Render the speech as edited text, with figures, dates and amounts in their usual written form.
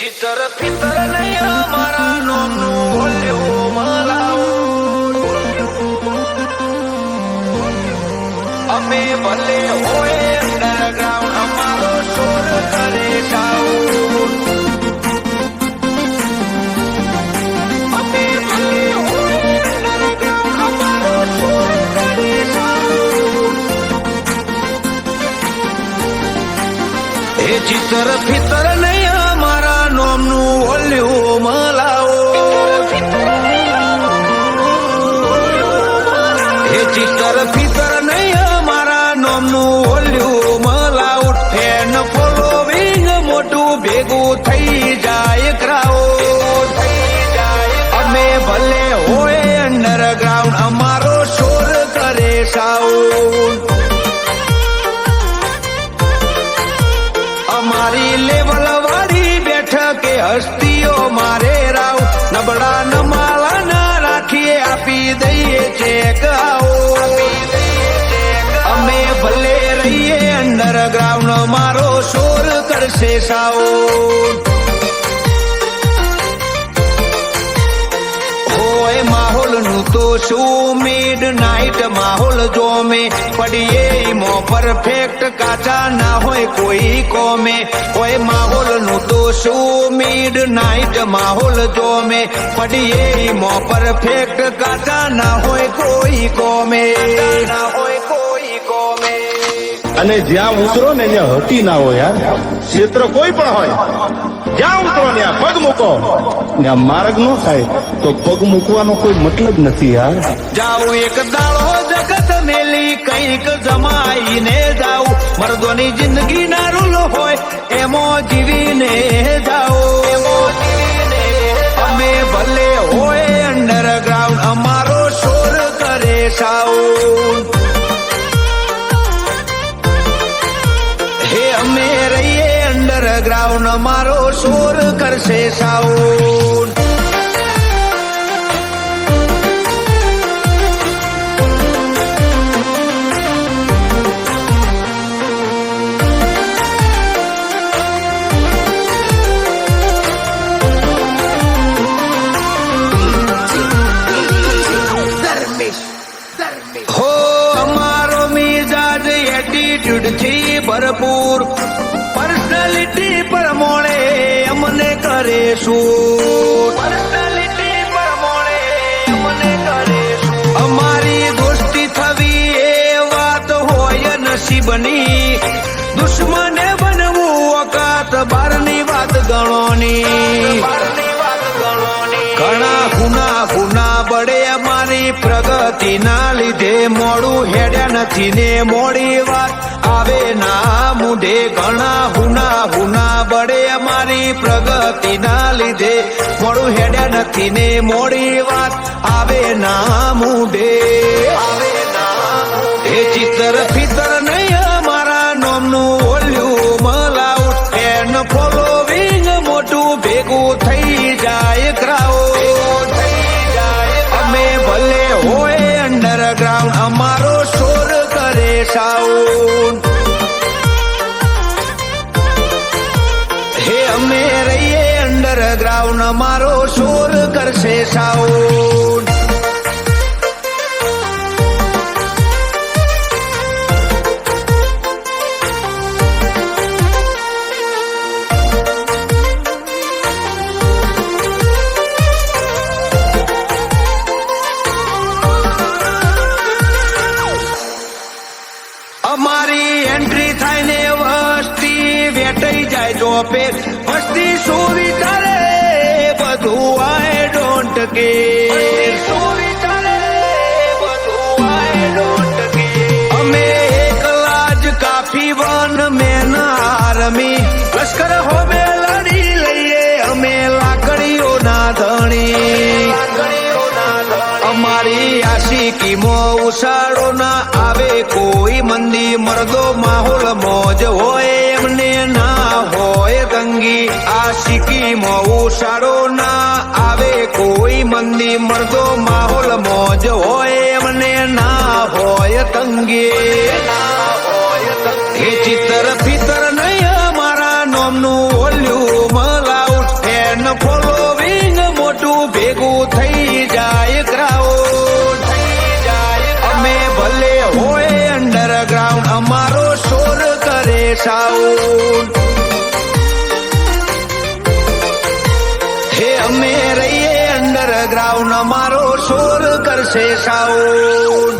ચિતર ફિતર નહીં અમારા નોમનું ઓલ્યો મલાવો અમે ભલે હોય અંડરગ્રાઉન્ડ અમારો શોર કરે સાઉન્ડ અમે ભલે હોય અંડરગ્રાઉન્ડ અમારો શોર કરે સાઉન્ડ એ ચિતર ફિતર નહીં અમારા નોમનું ઓલ્યું મલાવો એ ચિતર ફિતર નહીં અમારા નોમનું ઓલ્યું મલાઉટ ફેન ફોલોવિંગ મોટું ભેગું થઈ જાય ક્રાઉડ અમે ભલે હોય અંડરગ્રાઉન્ડ અમારો શોર કરે સાઉન્ડ અમારી લેવલ વાળી બેઠકે હસ્તીઓ મારે રાવ નબળા નમાલા ના રાખીએ આપી દઈએ ચેક આવો અમે ભલે રહીએ અંડરગ્રાઉન્ડ મારો શોર કરશે સાઉન્ડ હોય માહોલ નું તો શું મિડ નાઇટ માહોલ જો મેં પડીએ મો પરફેક્ટ કાચા ના હોય કોઈ કોમે હોય માહોલ નું તો શું મિડ નાઇટ માહોલ જો મેં પડીએ મો પરફેક્ટ કાચા ના હોય કોઈ કોમે ના હોય કોઈ કોમે અને જ્યાં ઉતરો ને ત્યાં હટી ના હોય યાર ક્ષેત્ર કોઈ પણ હોય જ્યાં ઉતરો ત્યાં પગ મૂકો ત્યાં માર્ગ નો થાય તો પગ મૂકવાનો કોઈ મતલબ નથી યાર જાઉં એક દાડો જગત મેલી કઈક જમાઈને જાઉં મર્દોની જિંદગી ના રૂલ હોય એમો જીવીને જાઓ અમે ભલે હોય અંડરગ્રાઉન્ડ અમારો શોર કરે સાઉન્ડ હે અમે રહીએ અંડરગ્રાઉન્ડ અમારો શોર કરશે સાઉન્ડ હો અમારો મિજાજ એટીટ્યુડ થી ભરપૂર પર્સનાલિટી પર મોળે અમને કરે શું પર્સનાલિટી પર મોળે અમને કરે શું અમારી દોસ્તી થવી એ વાત હોય નસીબની દુશ્મને બનવું ઓકાત બારની વાત ગણોની ઘણા હુના બળે અમારી પ્રગતિ ના લીધે મોડું હેડ્યા નથી ને મોડી વાત આવે ના મુઢે ઘણા હુના બળે અમારી પ્રગતિ ના લીધે મોડું હેડ્યા નથી ને મોડી વાત આવે ના મુઢે એ ચિતર ફિતર નહીં અમારા નોમનું ઓલ્યું મલાઉટ ફેન ફોલોવિંગ મોટું ભેગું થઈ જાય ક્રાઉડ અમે ભલે હોય અંડરગ્રાઉન્ડ અમારો શોર કરે સાઉન્ડ હે અમે રહીએ અંડરગ્રાઉન્ડ અમારો શોર કરશે સાઉન્ડ અમારી એન્ટ્રી થાય ને વસ્તી વેટાઈ જાય ચોપે વસ્તી શું વિચારે બધું આઈ ડોન્ટ કે અમે એકલા જ કાફી વન મેન આર્મી લશ્કર હોમે લડી લઈએ અમે લાકડીઓ ના ધણી અમારી આશિકીમાં ઉછાળો ના આવે કોઈ મંદી મર્દો માહોલ મોજ હોય એમને ના હોય તંગી આશિકીમાં ઉછાળો ના આવે કોઈ મંદી મર્દો માહોલ મોજ હોય એમને ના હોય તંગી એ ચિતર ફિતર નહીં અમારા નોમનું ઓલ્યું મલાઉટ સાઉન્ડ. હે અમે રહીએ અંડરગ્રાઉન્ડ, અમારો શોર કરશે સાઉન્ડ.